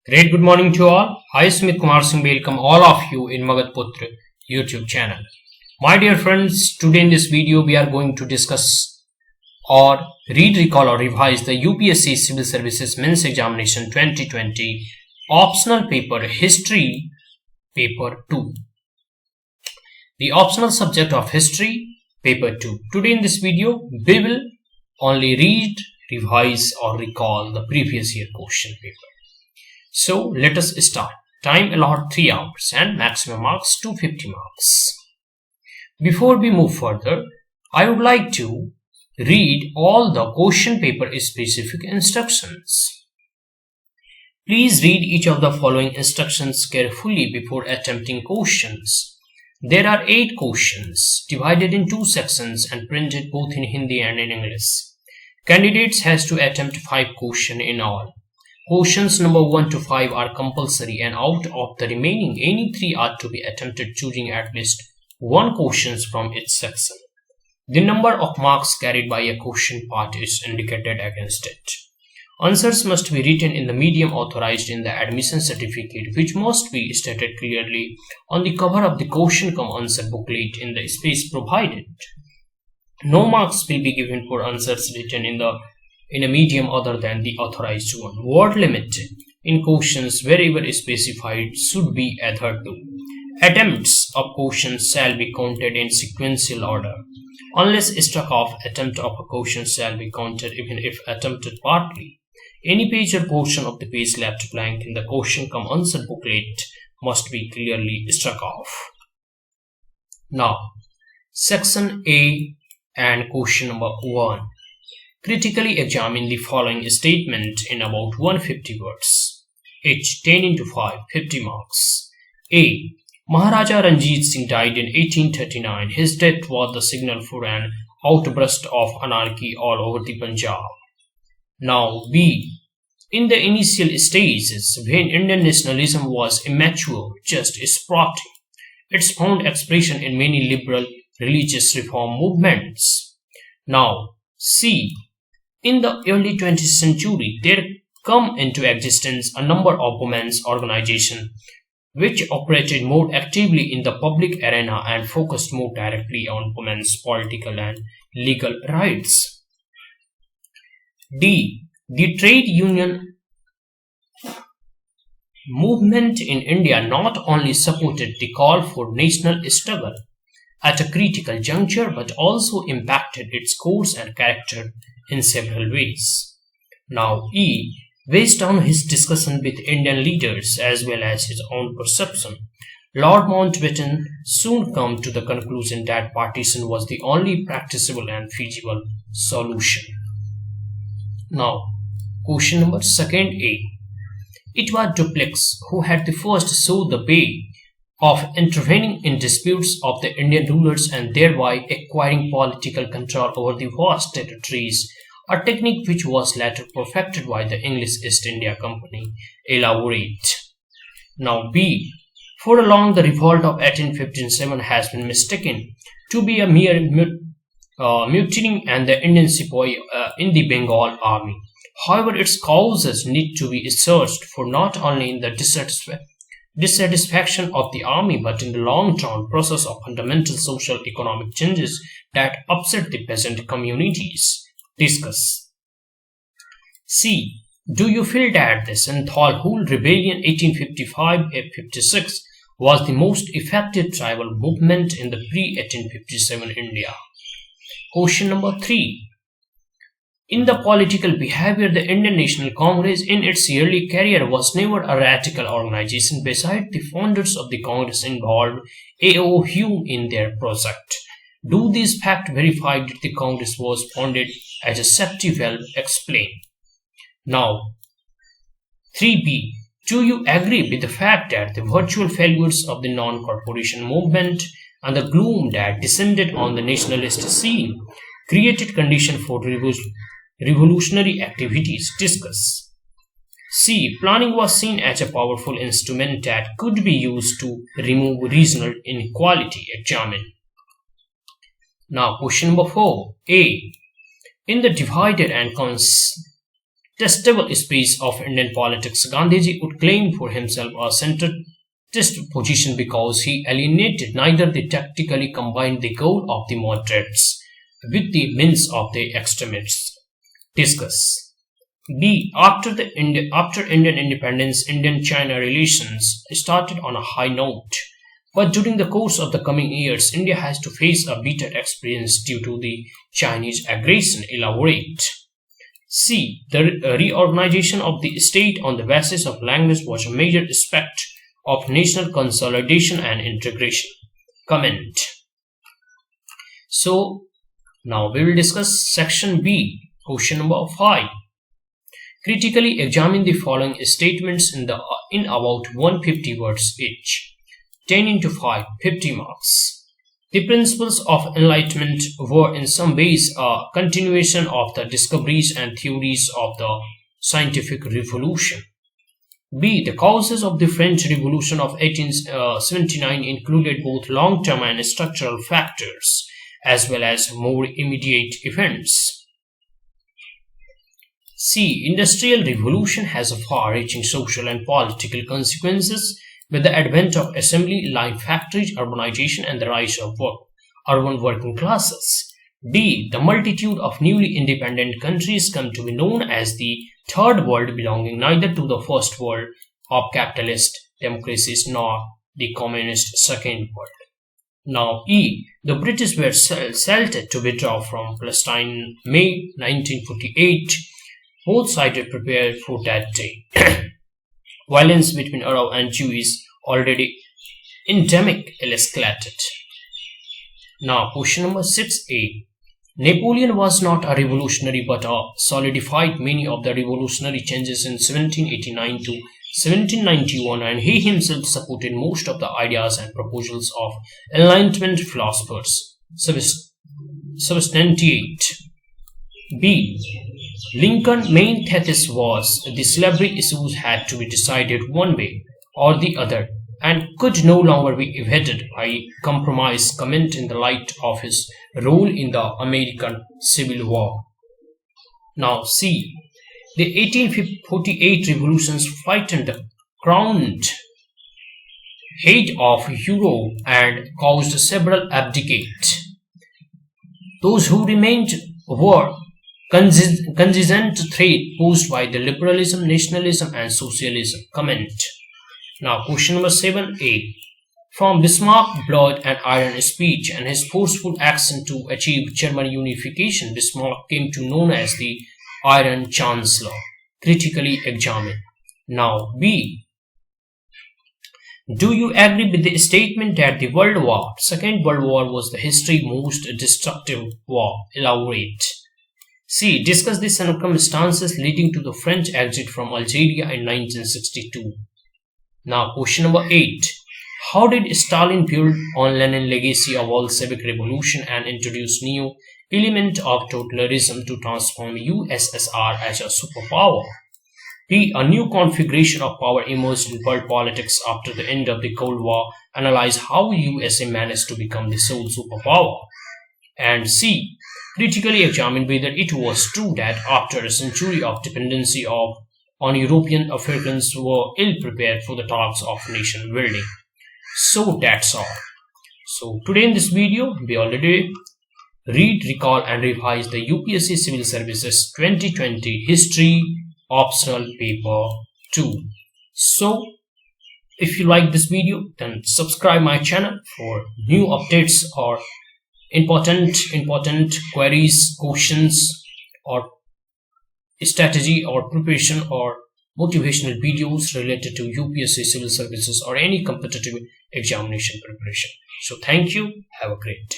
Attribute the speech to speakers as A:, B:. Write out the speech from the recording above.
A: Great good morning to all. I Sumit Kumar Singh welcome all of you in Magat Putra YouTube channel. My dear friends, today in this video we are going to discuss or read, recall or revise the UPSC Civil Services Mains Examination 2020 optional paper History paper 2. The optional subject of History paper 2. Today in this video we will only read, revise or recall the previous year question paper. So let us start. Time allotted 3 hours and maximum marks 250 marks. Before we move further, I would like to read all the question paper specific instructions. Please read each of the following instructions carefully before attempting questions. There are 8 questions divided in 2 sections and printed both in Hindi and in English. Candidates has to attempt 5 questions in all. Questions number 1 to 5 are compulsory and out of the remaining any 3 are to be attempted choosing at least 1 question from each section. The number of marks carried by a question part is indicated against it. Answers must be written in the medium authorized in the admission certificate, which must be stated clearly on the cover of the question cum answer booklet in the space provided. No marks will be given for answers written in a medium other than the authorized one. Word limit in questions wherever specified should be adhered to. Attempts of questions shall be counted in sequential order. Unless struck off, attempt of a question shall be counted even if attempted partly. Any page or portion of the page left blank in the question cum answer booklet must be clearly struck off. Now, section A and question number 1. Critically examine the following statement in about 150 words. Each 10 into 5, 50 marks. A. Maharaja Ranjit Singh died in 1839. His death was the signal for an outburst of anarchy all over the Punjab. Now B. In the initial stages, when Indian nationalism was immature, just sprouting, it found expression in many liberal religious reform movements. Now C. In the early 20th century, there come into existence a number of women's organizations which operated more actively in the public arena and focused more directly on women's political and legal rights. D. The trade union movement in India not only supported the call for national struggle at a critical juncture but also impacted its course and character in several ways. Now E. Based on his discussion with Indian leaders as well as his own perception, Lord Mountbatten soon came to the conclusion that partition was the only practicable and feasible solution. Now, question number 2nd A. It was Dupleix who had the first shown the way of intervening in disputes of the Indian rulers and thereby acquiring political control over the vast territories, a technique which was later perfected by the English East India Company. Elaborate. Now B. For long the revolt of 1857 has been mistaken to be a mere mutiny and the Indian sepoy in the Bengal army. However, its causes need to be searched for not only in the dissatisfaction of the army but in the long-term process of fundamental social economic changes that upset the peasant communities. Discuss. C. Do you feel that the Santhal Rebellion 1855-56 was the most effective tribal movement in the pre-1857 India? Question number 3. In the political behavior, the Indian National Congress in its early career was never a radical organization. Besides, the founders of the Congress involved A.O. Hume in their project. Do these facts verify that the Congress was founded as a safety valve? Explain. Now, 3b. Do you agree with the fact that the virtual failures of the non-corporation movement and the gloom that descended on the nationalist scene created conditions for revolutionary activities? Discuss. C. Planning was seen as a powerful instrument that could be used to remove regional inequality. Examine. Now, question number 4. A. In the divided and testable space of Indian politics, Gandhiji would claim for himself a centrist position because he alienated neither the tactically combined the goal of the moderates with the means of the extremists. Discuss. B. After Indian independence, Indian-China relations started on a high note. But during the course of the coming years, India has to face a bitter experience due to the Chinese aggression. Elaborate. C. The reorganization of the state on the basis of language was a major aspect of national consolidation and integration. Comment. So, now we will discuss section B, question number 5. Critically examine the following statements in about 150 words each. 10 into 5, 50 marks. The principles of enlightenment were in some ways a continuation of the discoveries and theories of the scientific revolution. B. The causes of the French Revolution of 1879 included both long-term and structural factors, as well as more immediate events. C. Industrial revolution has far-reaching social and political consequences with the advent of assembly line factories, urbanization, and the rise of urban working classes. D. The multitude of newly independent countries come to be known as the Third World, belonging neither to the First World of capitalist democracies nor the communist Second World. Now, E. The British were settled to withdraw from Palestine in May 1948. Both sides were prepared for that day. Violence between Arab and Jews, already endemic, escalated. Now, question number 6A. Napoleon was not a revolutionary but solidified many of the revolutionary changes in 1789 to 1791, and he himself supported most of the ideas and proposals of Enlightenment philosophers. Substantiate. B. Lincoln's main thesis was the slavery issues had to be decided one way or the other and could no longer be evaded by compromise. Comment in the light of his role in the American Civil War. Now, C. The 1848 revolutions frightened the crowned head of Europe and caused several abdicate. Those who remained were contingent threat posed by the liberalism, nationalism, and socialism. Comment. Now, question number 7A. From Bismarck's blood and iron speech and his forceful action to achieve German unification, Bismarck came to known as the Iron Chancellor. Critically examine. Now, B. Do you agree with the statement that the Second World War was the history's most destructive war? Elaborate. C. Discuss the circumstances leading to the French exit from Algeria in 1962. Now, question number 8. How did Stalin build on Lenin's legacy of Bolshevik revolution and introduce new element of totalitarianism to transform USSR as a superpower? B. A new configuration of power emerged in world politics after the end of the Cold War. Analyze how USA managed to become the sole superpower. And C. Critically examine whether it was true that after a century of dependency on European, Africans were ill prepared for the tasks of nation building. So that's all. So today in this video, we already read, recall, and revise the UPSC Civil Services 2020 History Optional Paper 2. So if you like this video, then subscribe my channel for new updates or important queries, questions, or strategy or preparation or motivational videos related to UPSC Civil Services or any competitive examination preparation. So thank you. Have a great day.